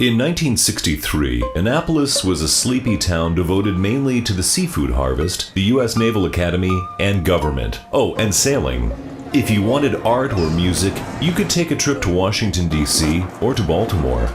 In 1963, Annapolis was a sleepy town devoted mainly to the seafood harvest, the U.S. Naval Academy, and government. Oh, and sailing. If you wanted art or music, you could take a trip to Washington, D.C. or to Baltimore.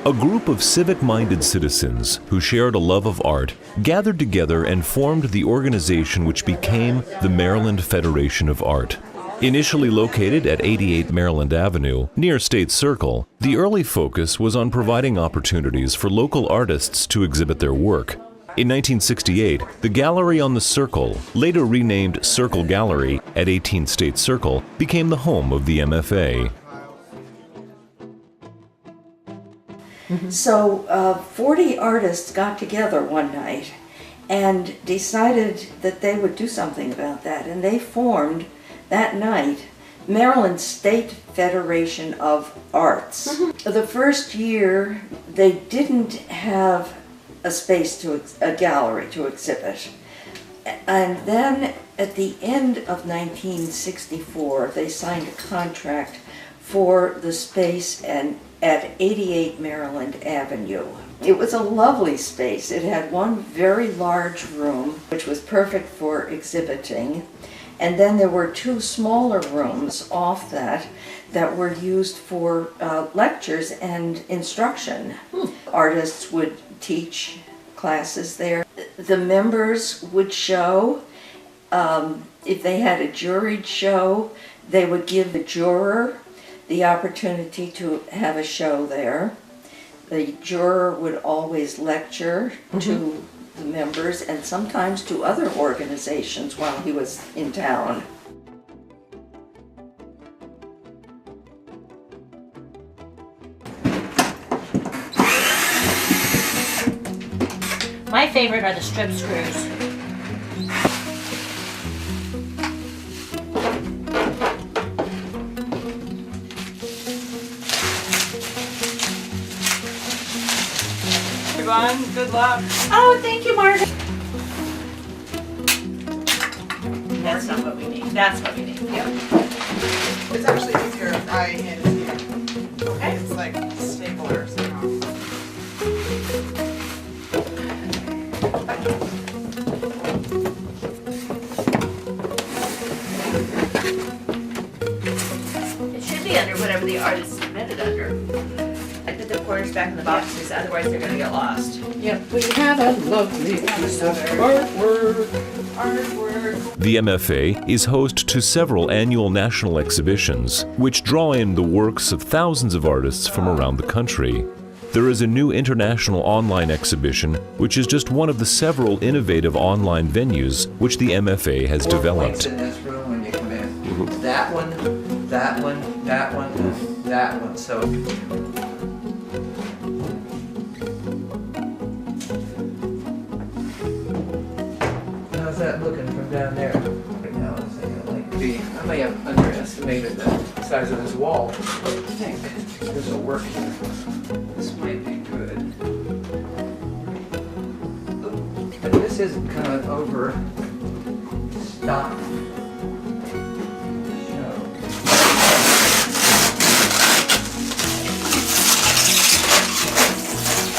A group of civic-minded citizens who shared a love of art gathered together and formed the organization which became the Maryland Federation of Art. Initially located at 88 Maryland Avenue, near State Circle, the early focus was on providing opportunities for local artists to exhibit their work. In 1968, the gallery on the Circle, later renamed Circle Gallery at 18 State Circle, became the home of the MFA. So 40 artists got together one night and decided that they would do something about that, and they formed that night Maryland State Federation of Arts. The first year they didn't have a space a gallery to exhibit, and then at the end of 1964 they signed a contract for the space at 88 Maryland Avenue. It was a lovely space. It had one very large room, which was perfect for exhibiting, and then there were two smaller rooms off that were used for lectures and instruction. Artists would teach classes there. The members would show. If they had a juried show, they would give the juror the opportunity to have a show there. The juror would always lecture to the members and sometimes to other organizations while he was in town. My favorite are the strip screws. Good luck. Oh, thank you, Margaret. That's not what we need. That's what we need. Yep. It's actually easier if I hand it to you. Okay. It's like staplers. It should be under whatever the artist submitted under. I put the quarters back in the boxes, otherwise they're going to get lost. Yep, we have a lovely piece of artwork. The MFA is host to several annual national exhibitions, which draw in the works of thousands of artists from around the country. There is a new international online exhibition, which is just one of the several innovative online venues which the MFA has developed. In this room when you come in. That one, that one, that one, and that one. So. How's that looking from down there? Right now, I may have underestimated the size of this wall. I think this will work here. This might be good. But this isn't kind of overstocked.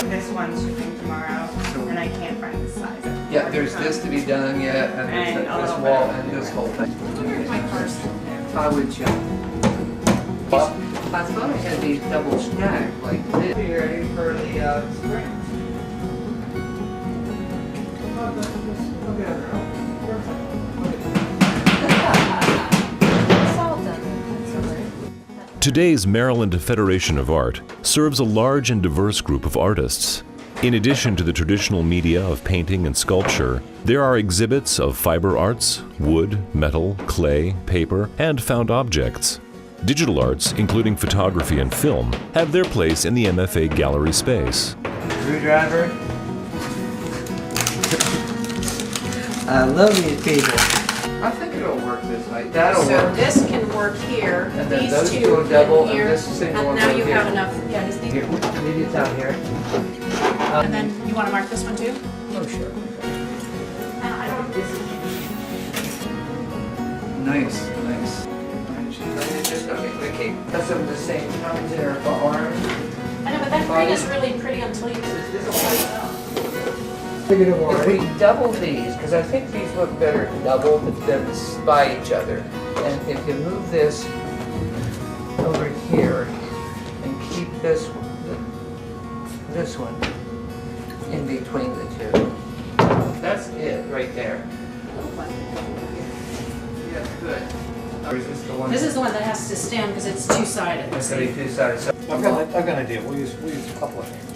This one's shipping tomorrow, and I can't find the size. Yeah, there's this to be done yet, and there's this wall and this whole thing. Here's my first. I would check. I thought I had these double stacked like this. Be ready for the spring. Oh, look at her. It's all done. That's all right. Today's Maryland Federation of Art serves a large and diverse group of artists. In addition to the traditional media of painting and sculpture, there are exhibits of fiber arts, wood, metal, clay, paper, and found objects. Digital arts, including photography and film, have their place in the MFA gallery space. Screwdriver. I love these people. I think it'll work this way. That'll So work. this can work here, And then these those two two will double, in and here, this single and will now go you here. have enough, yeah, just these. Here, maybe it's out here. And then you want to mark this one too? Oh, sure. And I don't. Nice, nice. Just okay. That's of the same color there for arms. I know, but that green is really pretty until you. If we double these, because I think these look better doubled than by each other. And if you move this over here and keep this one in between the two. That's it right there. Yeah, good. Or is this the one? This is the one that has to stand because it's two-sided. It's gonna be two-sided. So I've got an idea. We'll use a couple of names.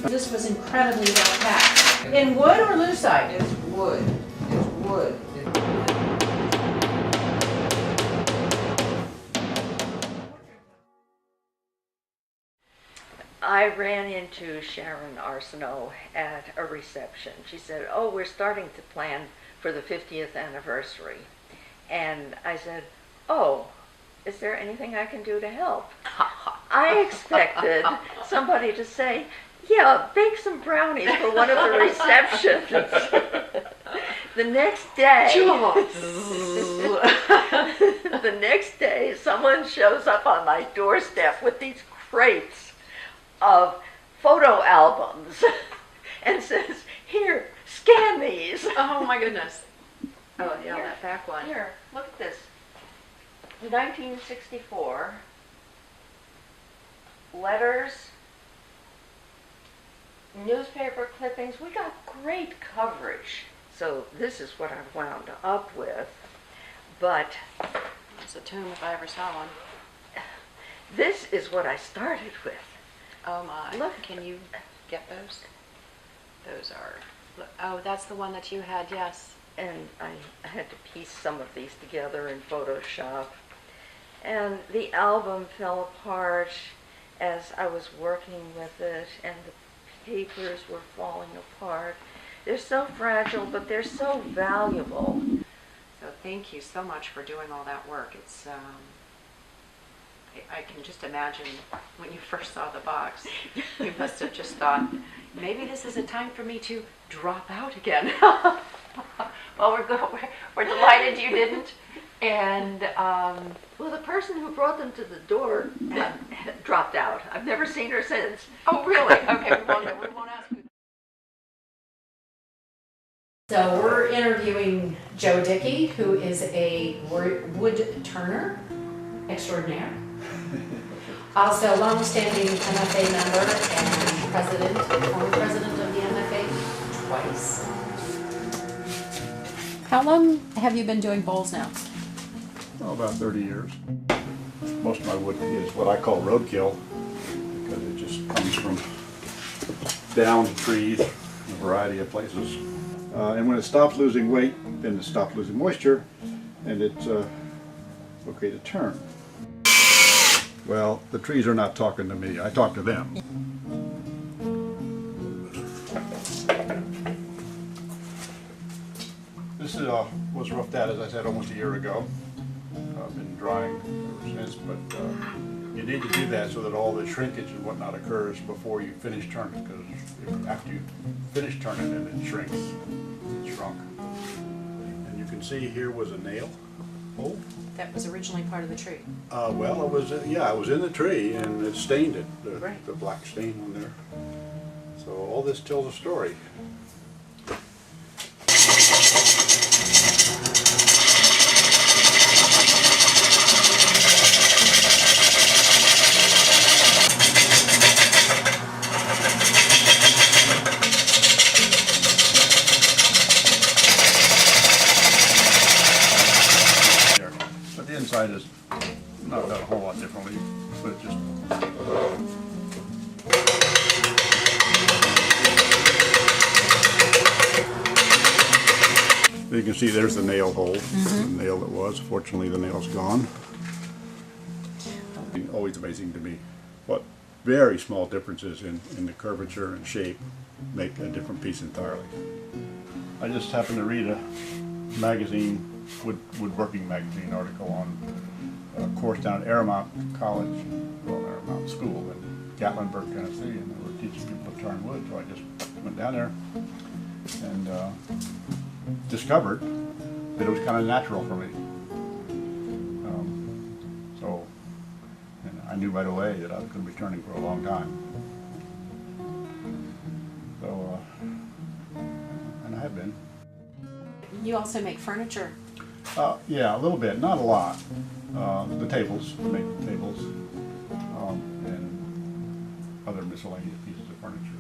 This was incredibly well packed. In wood or lucite? it's wood. It's wood. I ran into Sharon Arsenault at a reception. She said, "Oh, we're starting to plan for the 50th anniversary." And I said, "Oh, is there anything I can do to help?" I expected somebody to say, "Yeah, bake some brownies for one of the receptions." The next day, the next day, someone shows up on my doorstep with these crates of photo albums and says, "Here, scan these." Oh my goodness. Oh, yeah, that back one. Here, look at this. 1964. Letters, newspaper clippings. We got great coverage. So this is what I wound up with. But It's a tomb if I ever saw one. this is what I started with. Oh my. Look. Can you get those? Those are, look, oh, that's the one that you had, yes. And I had to piece some of these together in Photoshop. And the album fell apart as I was working with it, and the papers were falling apart. They're so fragile, but they're so valuable. So thank you so much for doing all that work. It's, I can just imagine when you first saw the box, you must have just thought, maybe this is a time for me to drop out again. Well, we're delighted you didn't. And Well, the person who brought them to the door had dropped out. I've never seen her since. oh, really? Okay, we won't ask you. So we're interviewing Joe Dickey, who is a wood turner extraordinaire. Also longstanding MFA member and former president of the MFA twice. How long have you been doing bowls now? Oh, about 30 years. Most of my wood is what I call roadkill because it just comes from downed trees in a variety of places. And when it stops losing weight, then it stops losing moisture and it's okay to turn. Well, the trees are not talking to me. I talk to them. This was roughed out, as I said, almost a year ago. I've been drying ever since, but you need to do that so that all the shrinkage and whatnot occurs before you finish turning, because after you finish turning it, it shrinks. It's shrunk. And you can see here was a nail hole. That was originally part of the tree. Well, it was in the tree and it stained it, Right. the black stain on there. So all this tells a story. the inside is not done a whole lot differently, but it just you can see there's the nail hole, the nail that was. Fortunately, the nail's gone. Always amazing to me what very small differences in the curvature and shape make a different piece entirely. I just happened to read a magazine, woodworking magazine article on a course down at Airmount College, well, Airmount School in Gatlinburg, Tennessee, and they were teaching people to turn wood. So I just went down there and discovered that it was kind of natural for me. And I knew right away that I was going to be turning for a long time. So, and I have been. You also make furniture. Yeah, a little bit, not a lot. The tables, I make the tables, and other miscellaneous pieces of furniture.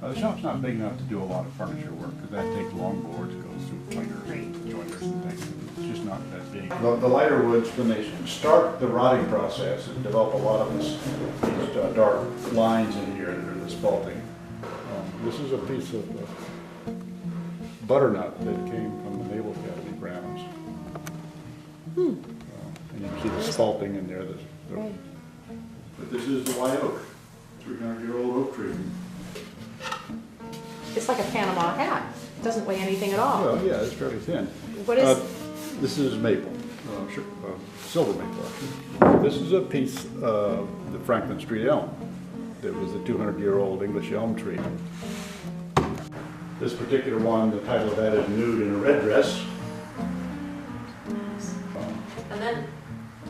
But the shop's not big enough to do a lot of furniture work, because that takes long boards, goes through planers and joiners and things. It's just not that big. The lighter woods, when they start the rotting process and develop a lot of these dark lines in here that are this faulting. This is a piece of butternut that came from the Naval Academy grounds. And you can see the spalting in there. But this is the white oak, 300-year-old oak tree. It's like a Panama hat. It doesn't weigh anything at all. Well, yeah, it's fairly thin. What is? This is maple, silver maple actually. This is a piece of the Franklin Street elm that was a 200-year-old English elm tree. This particular one, the title of that is Nude in a Red Dress. And then,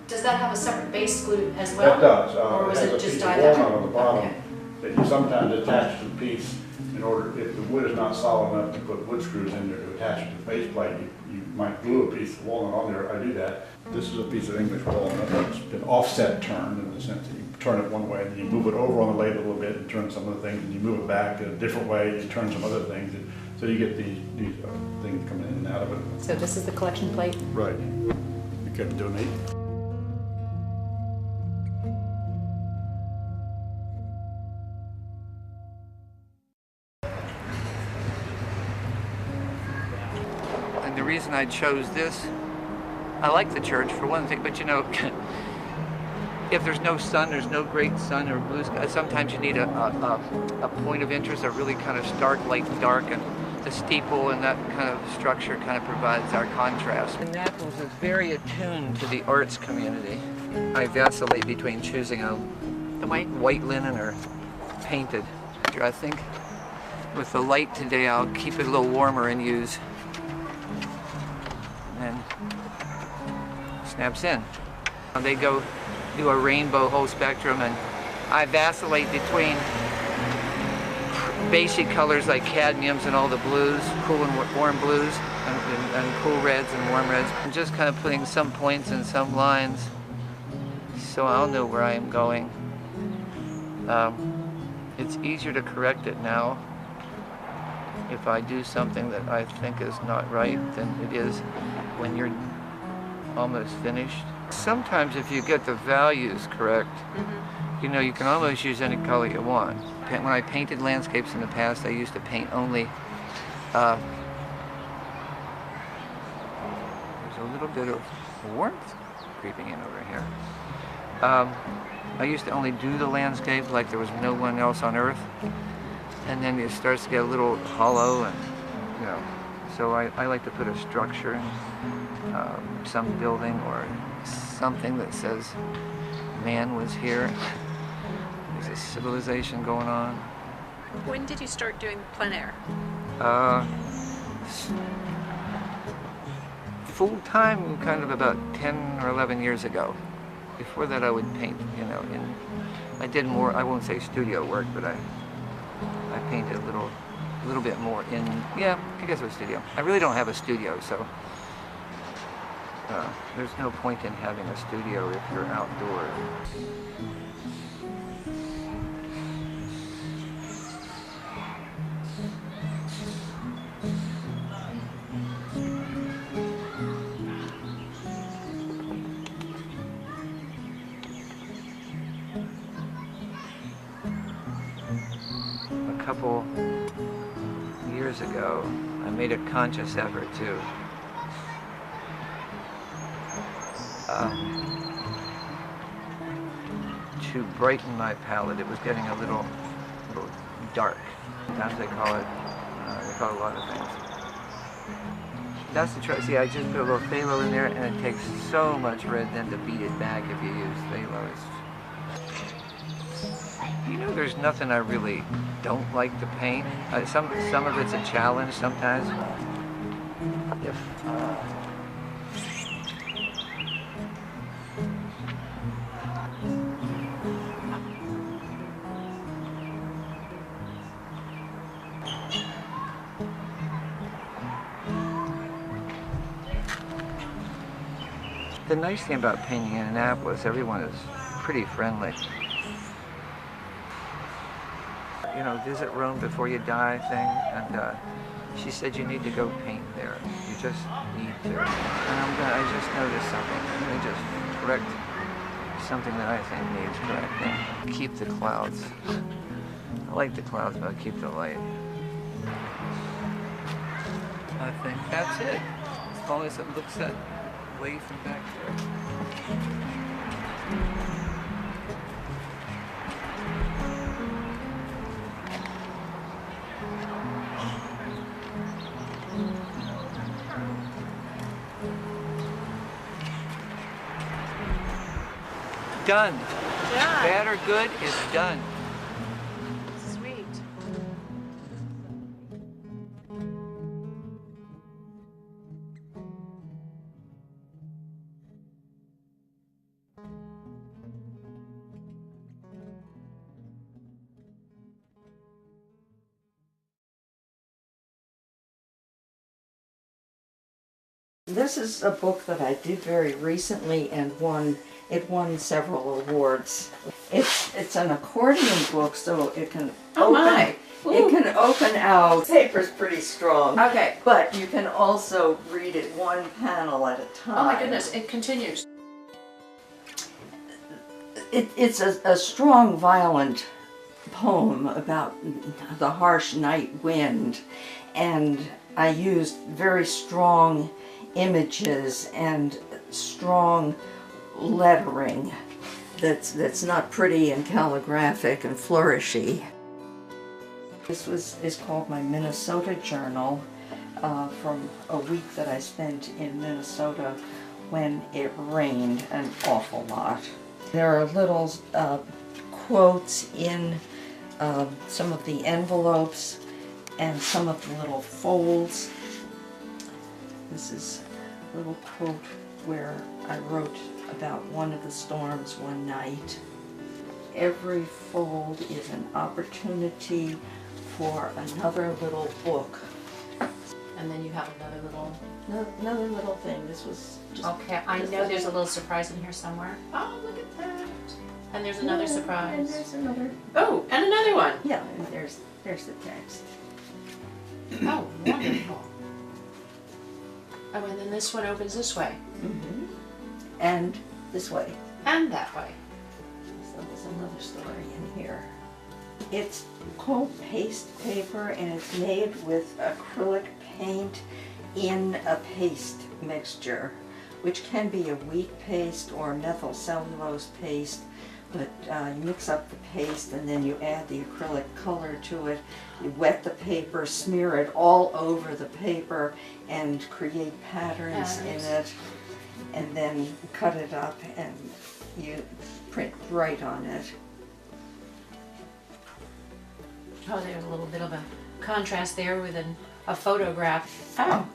does that have a separate base glue as well? That does. Or was it it has a just piece of dyed walnut up? on the bottom Okay. that you sometimes attach to the piece in order, if the wood is not solid enough to put wood screws in there to attach it to the faceplate, you might glue a piece of walnut on there. I do that. This is a piece of English walnut that's been offset turned in the sense that you turn it one way and you move it over on the lathe a little bit and turn some of the things, and you move it back in a different way and you turn some other things. So you get these things coming in and out of it. So this is the collection plate? Right. You can donate. And the reason I chose this, I like the church for one thing, but you know, if there's no sun, there's no great sun or blue sky, sometimes you need a point of interest, a really kind of stark light and dark, and the steeple and that kind of structure kind of provides our contrast. And Naples is very attuned to the arts community. I vacillate between choosing the white linen or painted. I think with the light today, I'll keep it a little warmer and use, and then snaps in. They go do a rainbow whole spectrum, and I vacillate between basic colors like cadmiums and all the blues, cool and warm blues, and cool reds and warm reds, and just kind of putting some points and some lines so I'll know where I am going. It's easier to correct it now if I do something that I think is not right than it is when you're almost finished. Sometimes if you get the values correct, you know, you can almost use any color you want. When I painted landscapes in the past, I used to paint only, there's a little bit of warmth creeping in over here. I used to only do the landscape like there was no one else on earth, and then it starts to get a little hollow, and you know, so I like to put a structure in some building or something that says man was here. There's a civilization going on. When did you start doing plein air? Full time, kind of about 10 or 11 years ago. Before that, I would paint, you know, I did more, I won't say studio work, but I painted a little bit more in, yeah, I guess it was studio. I really don't have a studio, so there's no point in having a studio if you're outdoors. couple years ago, I made a conscious effort to brighten my palette. It was getting a little dark. Sometimes they call it a lot of things. That's the trick. See, I just put a little phthalo in there, and it takes so much red then to beat it back if you use phthalo. You know, there's nothing I really don't like to paint. Some of it's a challenge sometimes. The nice thing about painting in Annapolis, everyone is pretty friendly. You know, visit Rome before you die thing, and she said you need to go paint there. You just need to. And I just noticed something. Let me just correct something that I think needs correcting. Keep the clouds. I like the clouds, but I keep the light. I think that's it. As long as it looks that way from back there. Done. Bad or good is done. Sweet. This is a book that I did very recently and it won several awards. It's an accordion book, so it can open out. The paper's pretty strong. Okay. But you can also read it one panel at a time. Oh my goodness, it continues. It's a strong, violent poem about the harsh night wind, and I used very strong images and strong lettering that's not pretty and calligraphic and flourishy. This is called my Minnesota journal from a week that I spent in Minnesota when it rained an awful lot. There are little quotes in some of the envelopes and some of the little folds. This is a little quote where I wrote about one of the storms one night. Every fold is an opportunity for another little book. And then you have another little... Another little thing. This was just... Okay, I know there's a little surprise in here somewhere. Oh, look at that. And there's another surprise. And there's another. Oh, and another one. Yeah, and there's the text. Oh, wonderful. Oh, and then this one opens this way. Mm-hmm. And this way. And that way. So there's another story in here. It's called paste paper, and it's made with acrylic paint in a paste mixture, which can be a wheat paste or methyl cellulose paste, but you mix up the paste and then you add the acrylic color to it. You wet the paper, smear it all over the paper, and create patterns in it, and then cut it up and you print right on it. Oh, there's a little bit of a contrast there with a photograph. Oh,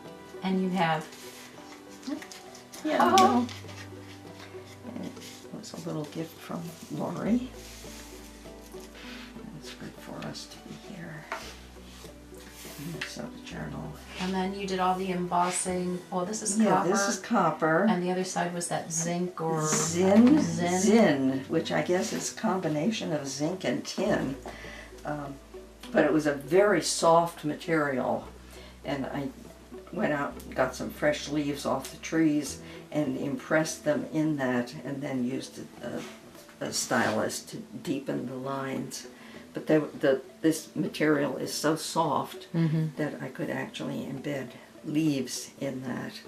and you have... Yeah, Oh. well, it was a little gift from Lori. It's good for us to be here. Minnesota Journal. And then you did all the embossing. Well, this is copper. Yeah, this is copper. And the other side was that zinc or... Zin, which I guess is a combination of zinc and tin. But it was a very soft material, and I went out and got some fresh leaves off the trees and impressed them in that, and then used a stylus to deepen the lines. but this material is so soft that I could actually embed leaves in that.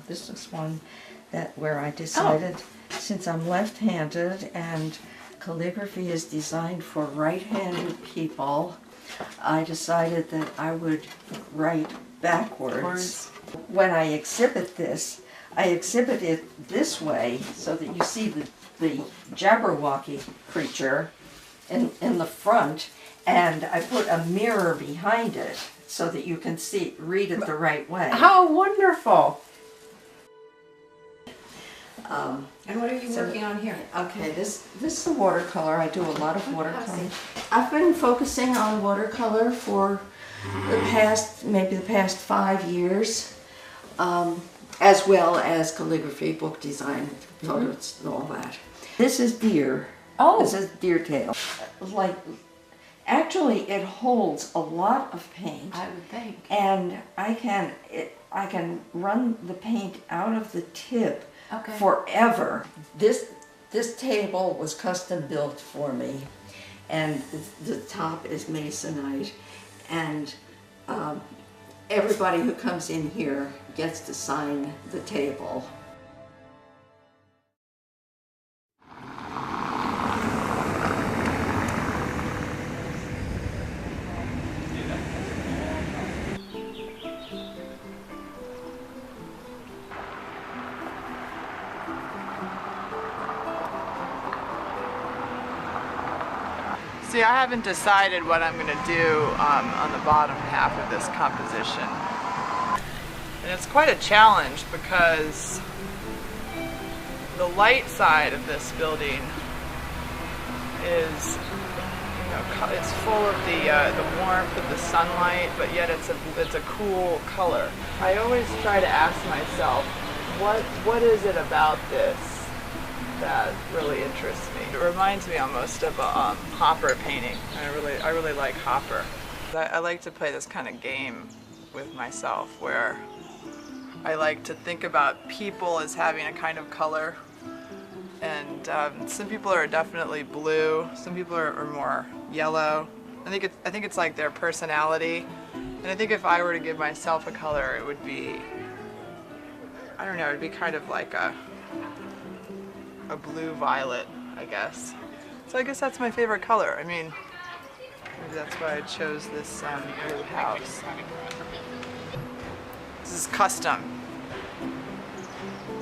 This is one where I decided, since I'm left-handed and calligraphy is designed for right-handed people, I decided that I would write backwards. When I exhibit this, I exhibit it this way so that you see the Jabberwocky creature in the front, and I put a mirror behind it so that you can read it the right way. How wonderful! And what are you working on here? Okay, this is a watercolor. I do a lot of watercolor. I've been focusing on watercolor for maybe the past 5 years, as well as calligraphy, book design, photos, and all that. This is deer. Oh. This is deer tail. Actually, it holds a lot of paint. I would think. And I can run the paint out of the tip forever. This table was custom built for me, and the top is masonite, and everybody who comes in here gets to sign the table. See, I haven't decided what I'm going to do on the bottom half of this composition. And it's quite a challenge because the light side of this building is, it's full of the warmth of the sunlight, but yet it's a cool color. I always try to ask myself, what is it about this that really interests me? It reminds me almost of a Hopper painting. I really like Hopper. I like to play this kind of game with myself where I like to think about people as having a kind of color, and some people are definitely blue, some people are more yellow. I think it's like their personality, and I think if I were to give myself a color, it would be, I don't know, it'd be kind of like a blue-violet, I guess. So I guess that's my favorite color. I mean, maybe that's why I chose this blue house. This is custom.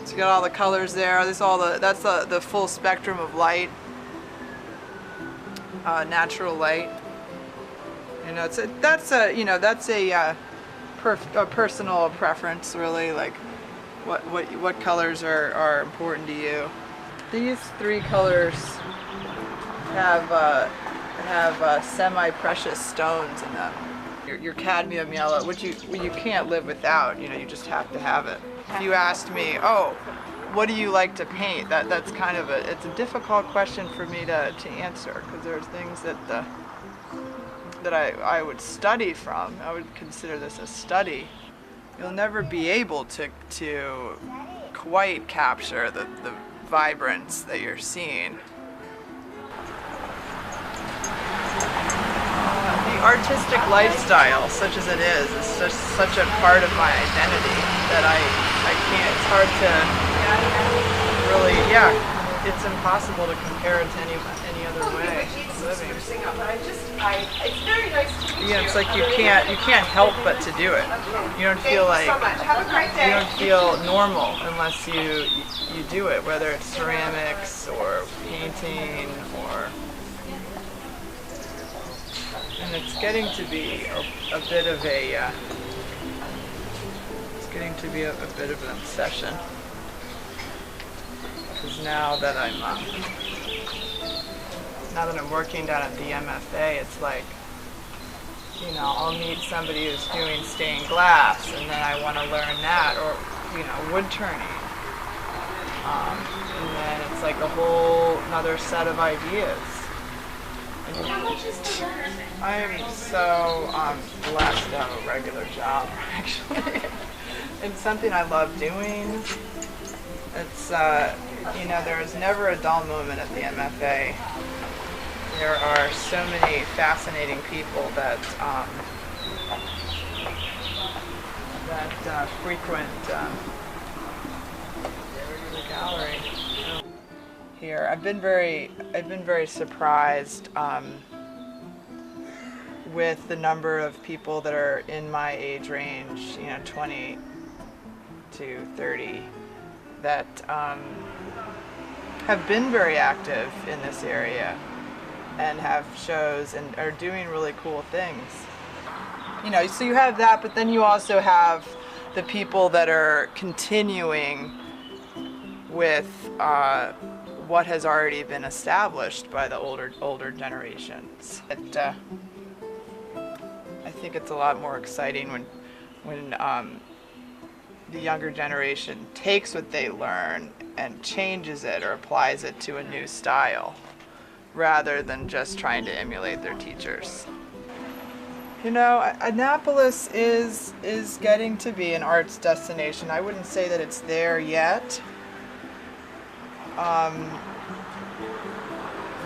So you got all the colors there. That's the full spectrum of light, natural light. That's a personal preference, really. Like, what colors are important to you. These three colors have semi-precious stones in them. Your cadmium yellow, which you can't live without. You just have to have it. If you asked me, oh, what do you like to paint? That's kind of it's a difficult question for me to answer, because there's things that I would study from. I would consider this a study. You'll never be able to quite capture the vibrance that you're seeing. The artistic lifestyle, such as it is just such a part of my identity that I can't, it's hard to really, it's impossible to compare it to any other way of living. It's very nice to meet you. Yeah, it's like you can't help but to do it. You don't feel like, you don't feel normal unless you do it, whether it's ceramics or painting or, and it's getting to be a bit of an obsession. Because now that I'm working down at the MFA, it's like, I'll meet somebody who's doing stained glass, and then I want to learn that, or wood turning. And then it's like a whole another set of ideas. How much is the rent? I'm so blessed to have a regular job, actually. It's something I love doing. It's, there's never a dull moment at the MFA. There are so many fascinating people that frequent the gallery. Here, I've been very surprised with the number of people that are in my age range, 20 to 30, that have been very active in this area and have shows and are doing really cool things. So you have that, but then you also have the people that are continuing with what has already been established by the older generations. I think it's a lot more exciting when the younger generation takes what they learn and changes it or applies it to a new style, rather than just trying to emulate their teachers. Annapolis is getting to be an arts destination. I wouldn't say that it's there yet,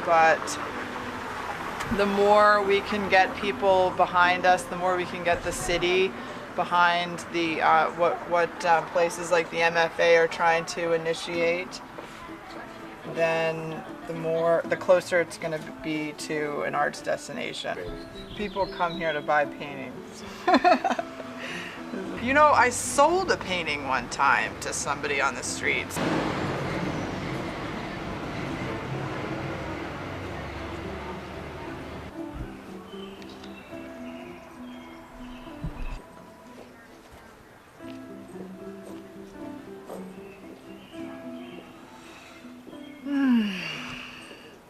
but the more we can get people behind us, the more we can get the city behind the what places like the MFA are trying to initiate, then the closer it's going to be to an arts destination. People come here to buy paintings. I sold a painting one time to somebody on the streets.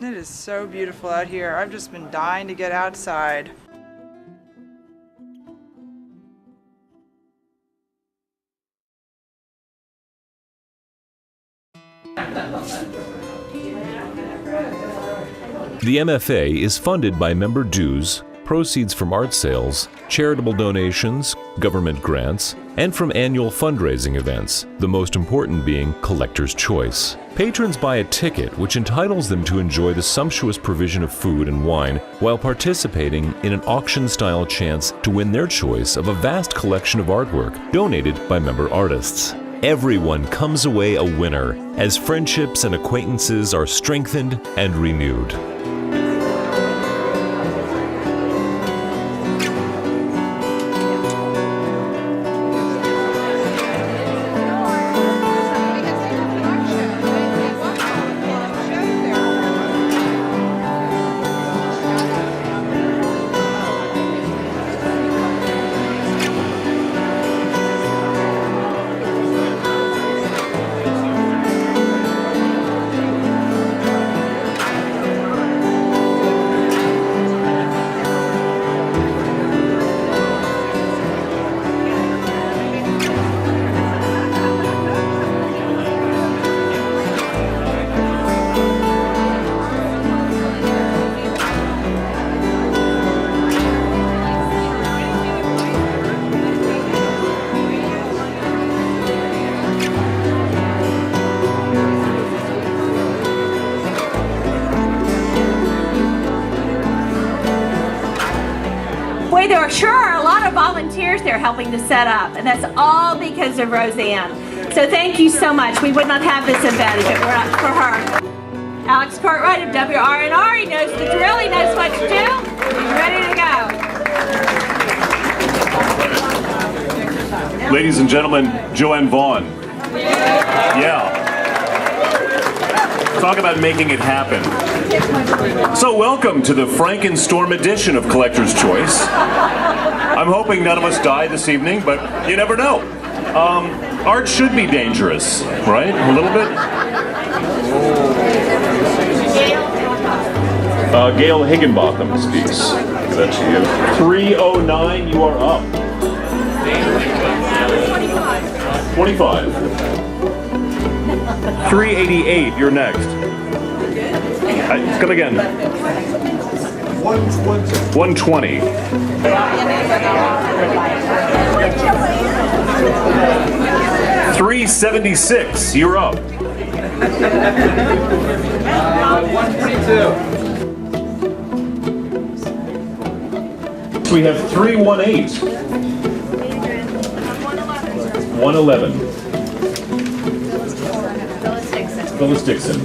It is so beautiful out here. I've just been dying to get outside. The MFA is funded by member dues, proceeds from art sales, charitable donations, government grants, and from annual fundraising events, the most important being Collector's Choice. Patrons buy a ticket which entitles them to enjoy the sumptuous provision of food and wine while participating in an auction-style chance to win their choice of a vast collection of artwork donated by member artists. Everyone comes away a winner as friendships and acquaintances are strengthened and renewed. There are sure are a lot of volunteers there helping to set up, and that's all because of Roseanne. So thank you so much. We would not have this event if it were not for her. Alex Cartwright of WRNR, he knows the drill, he knows what to do. He's ready to go. Ladies and gentlemen, Joanne Vaughn. Yeah. Talk about making it happen. So welcome to the Frankenstorm edition of Collector's Choice. I'm hoping none of us die this evening, but you never know. Art should be dangerous, right? A little bit? Gail Higginbotham's piece. Give that to you. 309, you are up. 25. 388, you're next. Come again. 120. 376, you're up. 122. Next we have 318. 111. Phyllis Dixon.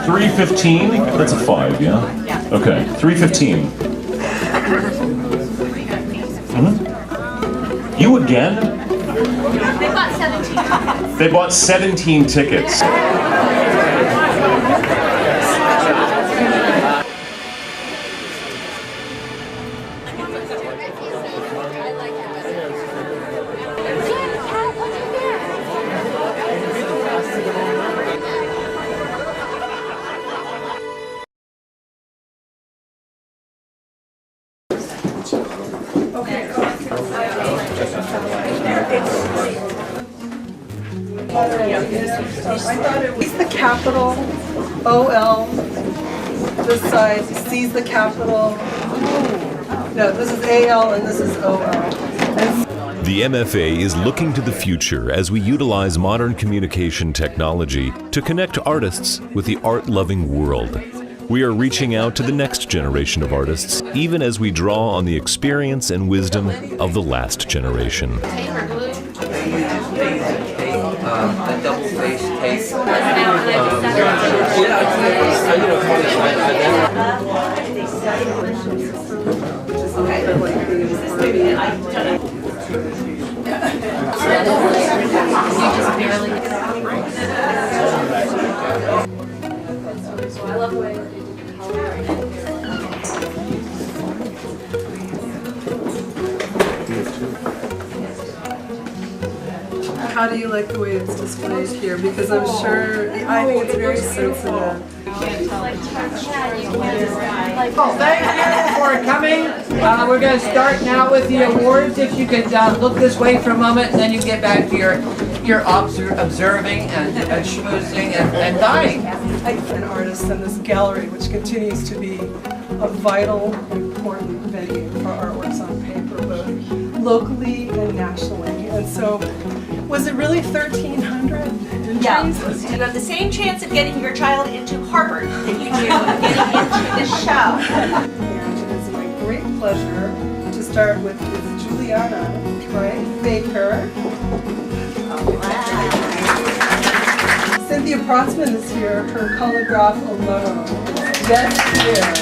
315. That's a 5, yeah? Okay. 315. You again? They bought 17. They bought 17 tickets. I thought it was the capital, OL, this side, C's the capital. No, this is AL and this is OL. The MFA is looking to the future as we utilize modern communication technology to connect artists with the art-loving world. We are reaching out to the next generation of artists, even as we draw on the experience and wisdom of the last generation. The double-faced tape. I love the way How do you like the way it's displayed here? Because I'm sure, I think it's very sensitive. Thank you for coming. We're going to start now with the awards. If you could look this way for a moment, and then you get back to your observing and schmoozing and dying. An artist in this gallery, which continues to be a vital, important venue for artworks on paper, both locally and nationally. And so, was it really 1,300? Yeah, you have the same chance of getting your child into Harvard that you do of getting into this show. And it is my great pleasure to start with Ms. Juliana, right? Baker. Cynthia Protzman is here, her colograph alone. Yes, here.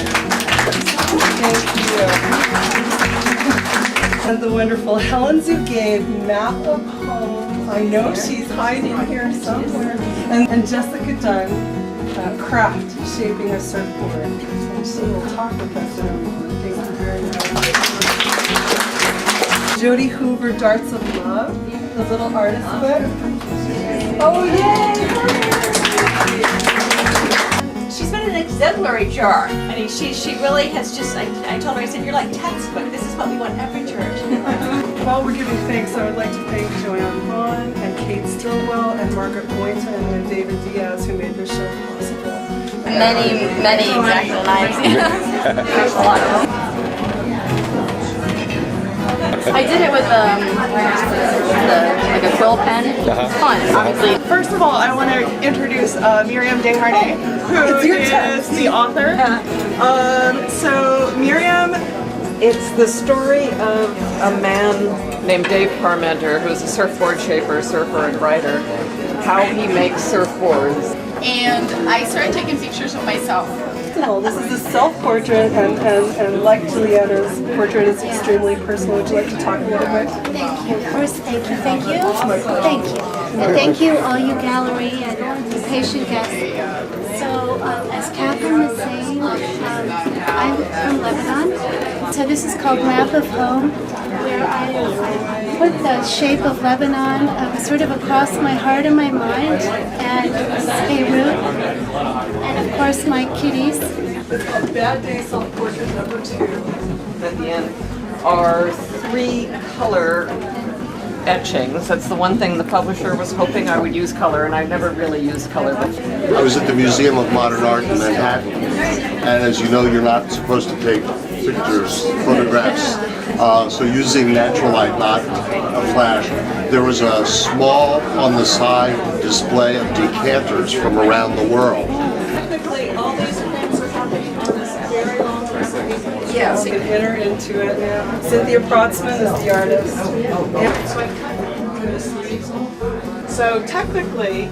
Thank you. And the wonderful Helen Zugave, Map of Home. I know she's hiding here somewhere. And Jessica Dunn, Craft, Shaping a Surfboard. And she will talk with us in a moment. Thank you very much. Jody Hoover, Darts of Love, the little artist book. Oh, yay! She's been an exemplary jar. I mean, she really has just, I told her, I said, you're like textbook. This is what we want every church. While we're giving thanks, I would like to thank Joanne Bond and Kate Stillwell and Margaret Boynton and David Diaz who made this show possible. Many exacto knives. There's a lot of them. I did it with like a quill pen. It's fun, obviously. First of all, I want to introduce Miriam Desharnais, who is the author. So Miriam, it's the story of a man named Dave Parmenter, who's a surfboard shaper, surfer, and writer, how he makes surfboards. And I started taking pictures of myself. Well, this is a self-portrait, and like Juliana's portrait is extremely personal. Would you like to talk a little bit? Thank you. First, thank you. Thank you. Thank you. And thank you, all you gallery and patient guests. So, as Catherine was saying, I'm from Lebanon. So this is called Map of Home, where I put the shape of Lebanon sort of across my heart and my mind, and Beirut, and of course my kitties. It's called Bad Day Self-Portrait number 2. At the end are 3 color etchings. That's the one thing the publisher was hoping I would use color, and I never really used color. I was at the Museum of Modern Art in Manhattan, and as you know, you're not supposed to take pictures, photographs, so using natural light, not a flash. There was a small, on the side, display of decanters from around the world. Technically, all these prints are from Yeah. You can enter into it now. Cynthia Protzman is the artist. So technically,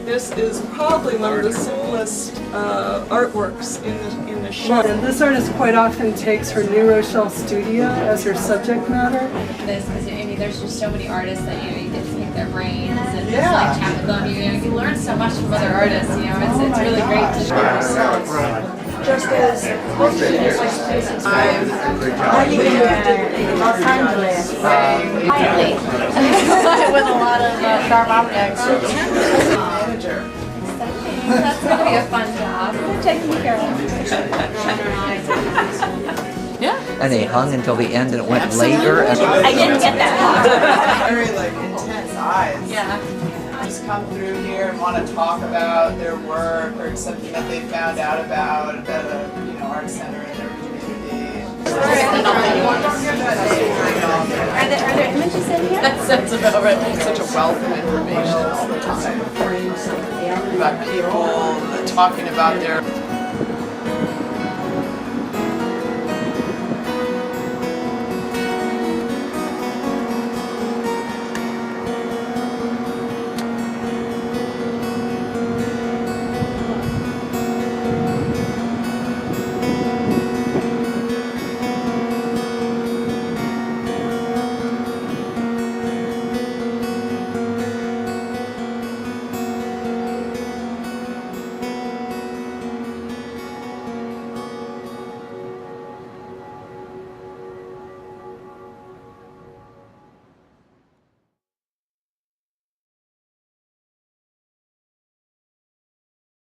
this is probably one of the simplest artworks in the show. And this artist quite often takes her New Rochelle studio as her subject matter. This, because I mean, there's just so many artists that you get to pick their brains and just like chat with them. You learn so much from other artists. It's really great to share. Just as Los Angeles. Quietly. With a lot of sharp objects. Manager. That's going to be a fun job. Taking care of. Yeah. And they hung until the end and it went later. I didn't get that. Very like intense eyes. Yeah. Just come through here and want to talk about their work or something that they found out about at a art center in their community. Are there images in here? That's about right. Such a wealth of information all the time about people talking about their